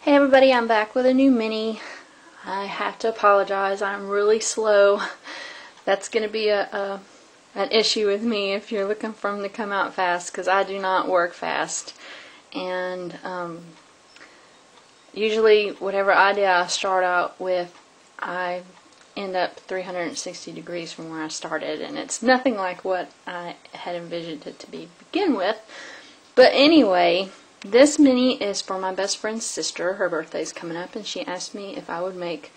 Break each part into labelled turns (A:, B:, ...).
A: Hey everybody, I'm back with a new mini. I have to apologize, I'm really slow. That's going to be an issue with me if you're looking for them to come out fast, because I do not work fast. And usually whatever idea I start out with, I end up 360 degrees from where I started, and it's nothing like what I had envisioned it to begin with. But anyway, this mini is for my best friend's sister. Her birthday's coming up, and she asked me if I would make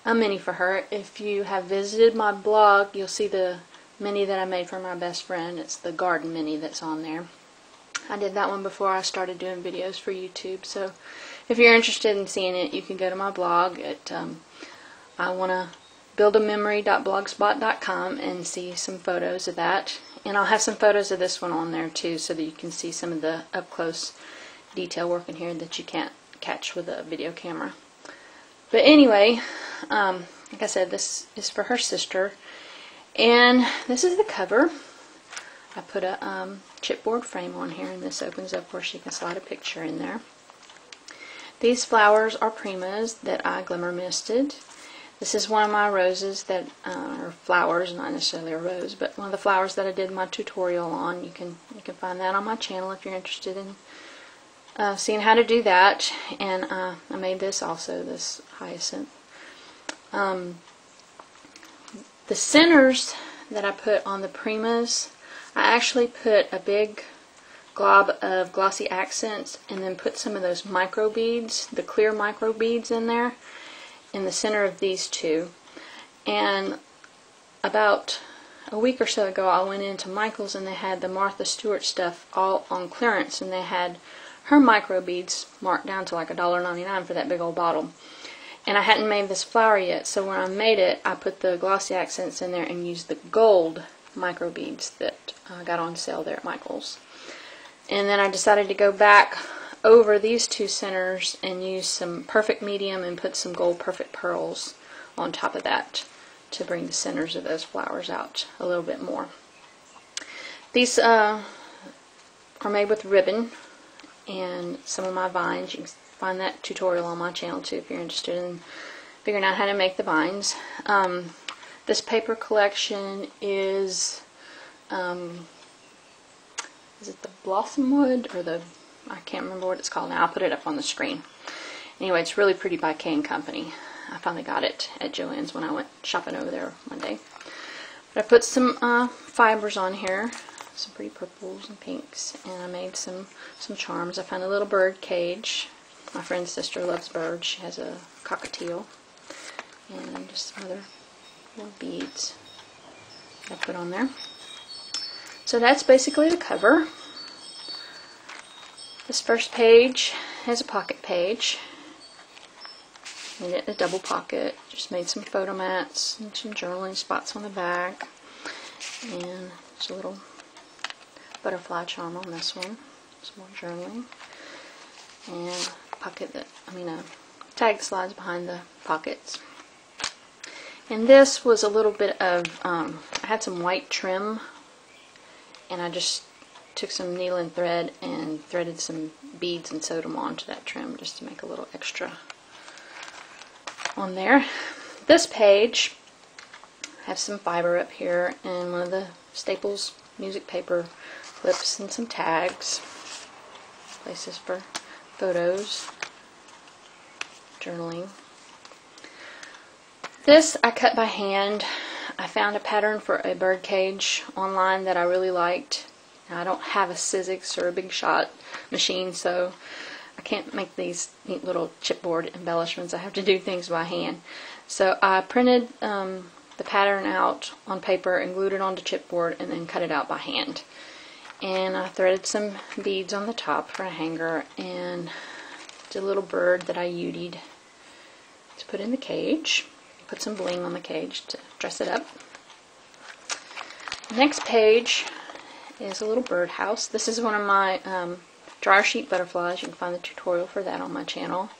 A: a mini for her. If you have visited my blog, you'll see the mini that I made for my best friend. It's the garden mini that's on there. I did that one before I started doing videos for YouTube, so if you're interested in seeing it, you can go to my blog at iwannabuildamemory.blogspot.com and see some photos of that. And I'll have some photos of this one on there too, so that you can see some of the up-close detail work in here that you can't catch with a video camera. But anyway, like I said, this is for her sister, and this is the cover. I put a chipboard frame on here, and this opens up where she can slide a picture in there. These flowers are primas that I glimmer misted. This is one of my roses that are flowers, not necessarily a rose, but one of the flowers that I did my tutorial on. You can find that on my channel if you're interested in seeing how to do that. And I made this also, this hyacinth. The centers that I put on the primas, I actually put a big glob of glossy accents and then put some of those micro beads, the clear micro beads in there, in the center of these two. And about a week or so ago, I went into Michael's and they had the Martha Stewart stuff all on clearance, and they had her micro beads marked down to like $1.99 for that big old bottle. And I hadn't made this flower yet, so when I made it, I put the glossy accents in there and used the gold micro beads that I got on sale there at Michael's. And then I decided to go back over these two centers and use some perfect medium and put some gold perfect pearls on top of that to bring the centers of those flowers out a little bit more. These are made with ribbon and some of my vines. You can find that tutorial on my channel too if you're interested in figuring out how to make the vines. This paper collection is it the Blossom Wood or the, I can't remember what it's called now. I'll put it up on the screen. Anyway, it's really pretty by Kane Company. I finally got it at Joann's when I went shopping over there one day. But I put some fibers on here, some pretty purples and pinks, and I made some charms. I found a little bird cage. My friend's sister loves birds. She has a cockatiel. And just some other little beads I put on there. So that's basically the cover. This first page is a pocket page. Made it a double pocket. Just made some photo mats and some journaling spots on the back. And just a little butterfly charm on this one. Some more journaling. And a tag slides behind the pockets. And this was a little bit of, I had some white trim, and I just took some needle and thread and threaded some beads and sewed them onto that trim just to make a little extra on there. This page has some fiber up here and one of the Staples music paper clips and some tags, places for photos, journaling. This I cut by hand. I found a pattern for a bird cage online that I really liked. Now, I don't have a Sizzix or a Big Shot machine, so I can't make these neat little chipboard embellishments. I have to do things by hand. So I printed the pattern out on paper and glued it onto chipboard and then cut it out by hand. And I threaded some beads on the top for a hanger and did a little bird that I UD'd to put in the cage. Put some bling on the cage to dress it up. Next page is a little birdhouse. This is one of my dryer sheet butterflies. You can find the tutorial for that on my channel.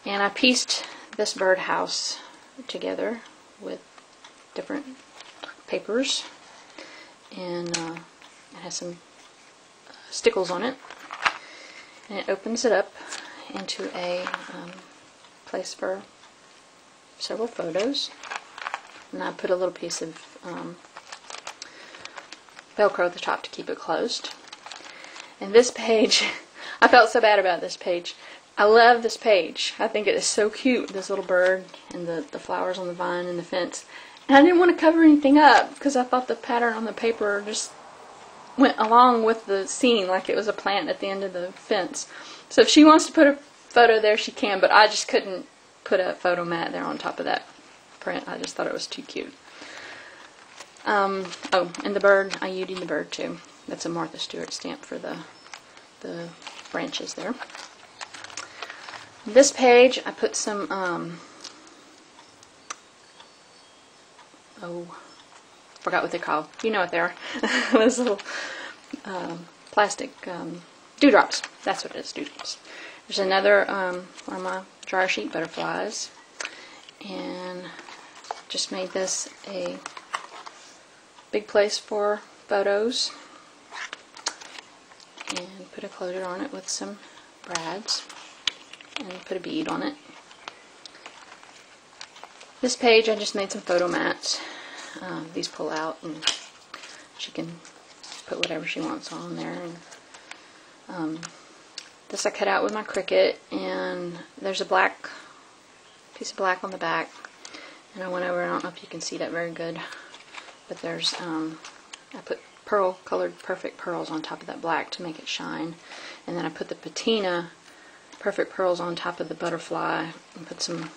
A: And I pieced this birdhouse together with different papers, and it has some stickles on it, and it opens it up into a place for several photos. And I put a little piece of Velcro at the top to keep it closed. And this page, I felt so bad about this page. I love this page. I think it is so cute, this little bird and the flowers on the vine and the fence. And I didn't want to cover anything up because I thought the pattern on the paper just went along with the scene like it was a plant at the end of the fence. So if she wants to put a photo there, she can, but I just couldn't put a photo mat there on top of that print. I just thought it was too cute. Oh, and the bird, I UD'd the bird too. That's a Martha Stewart stamp for the branches there. This page, I put some, forgot what they're called. You know what they are. Those little plastic dewdrops. That's what it is, dewdrops. There's another one of my dryer sheet butterflies. And just made this a big place for photos. And put a closure on it with some brads. And put a bead on it. This page I just made some photo mats. These pull out and she can put whatever she wants on there. And this I cut out with my Cricut, and there's a black piece of black on the back. And I went over, I don't know if you can see that very good, but there's I put pearl colored perfect pearls on top of that black to make it shine. And then I put the patina perfect pearls on top of the butterfly and put some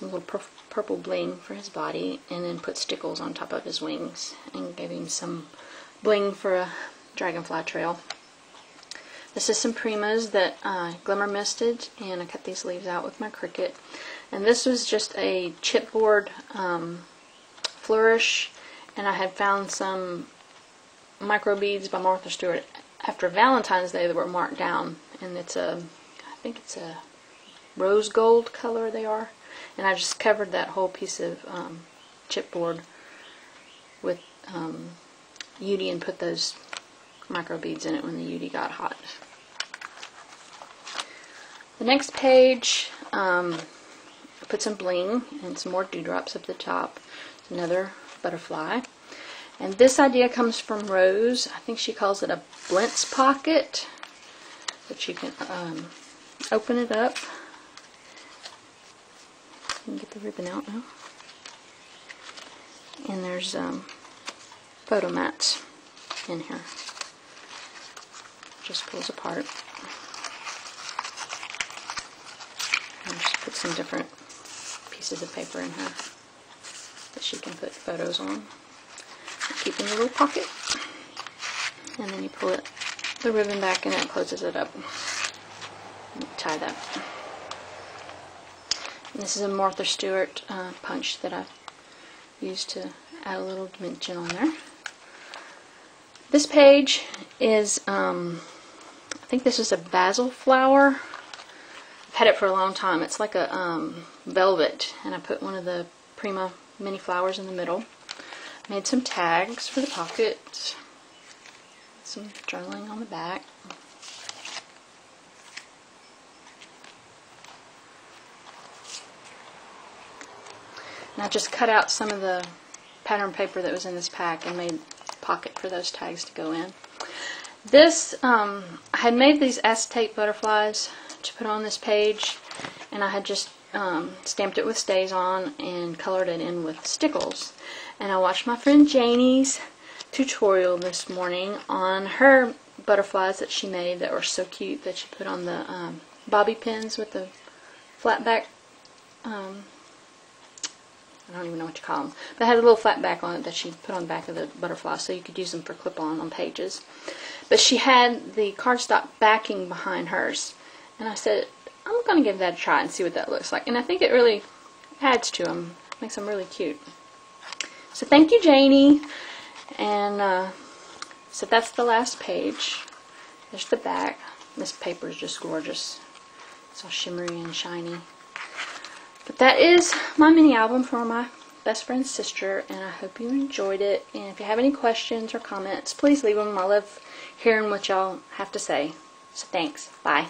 A: little purple bling for his body, and then put stickles on top of his wings and gave him some bling for a dragonfly trail. This is some Primas that I glimmer misted, and I cut these leaves out with my Cricut. And this was just a chipboard flourish, and I had found some micro beads by Martha Stewart after Valentine's Day that were marked down, and it's I think it's a rose gold color they are. And I just covered that whole piece of chipboard with UD and put those micro beads in it when the UD got hot. The next page, I put some bling and some more dewdrops up the top. Another butterfly. And this idea comes from Rose. I think she calls it a Blintz pocket. But you can open it up. You can get the ribbon out now. And there's photo mats in here. Just pulls apart. And just put some different pieces of paper in here that she can put photos on. Keep in your little pocket. And then you pull the ribbon back and it closes it up. And tie that. And this is a Martha Stewart punch that I used to add a little dimension on there. This page is, I think this is a basil flower. I've had it for a long time. It's like a velvet, and I put one of the Prima mini flowers in the middle. Made some tags for the pocket. Some journaling on the back. And I just cut out some of the pattern paper that was in this pack and made a pocket for those tags to go in. This, I had made these acetate butterflies to put on this page, and I had just stamped it with StazOn and colored it in with stickles. And I watched my friend Janie's tutorial this morning on her butterflies that she made that were so cute, that she put on the bobby pins with the flat back, I don't even know what you call them, but it had a little flat back on it that she put on the back of the butterfly so you could use them for clip-on pages. But she had the cardstock backing behind hers, and I said, I'm going to give that a try and see what that looks like. And I think it really adds to them, makes them really cute. So thank you, Janie. And so that's the last page. There's the back. This paper is just gorgeous. It's all shimmery and shiny. But that is my mini album for my best friend's sister, and I hope you enjoyed it. And if you have any questions or comments, please leave them. I love hearing what y'all have to say. So thanks. Bye.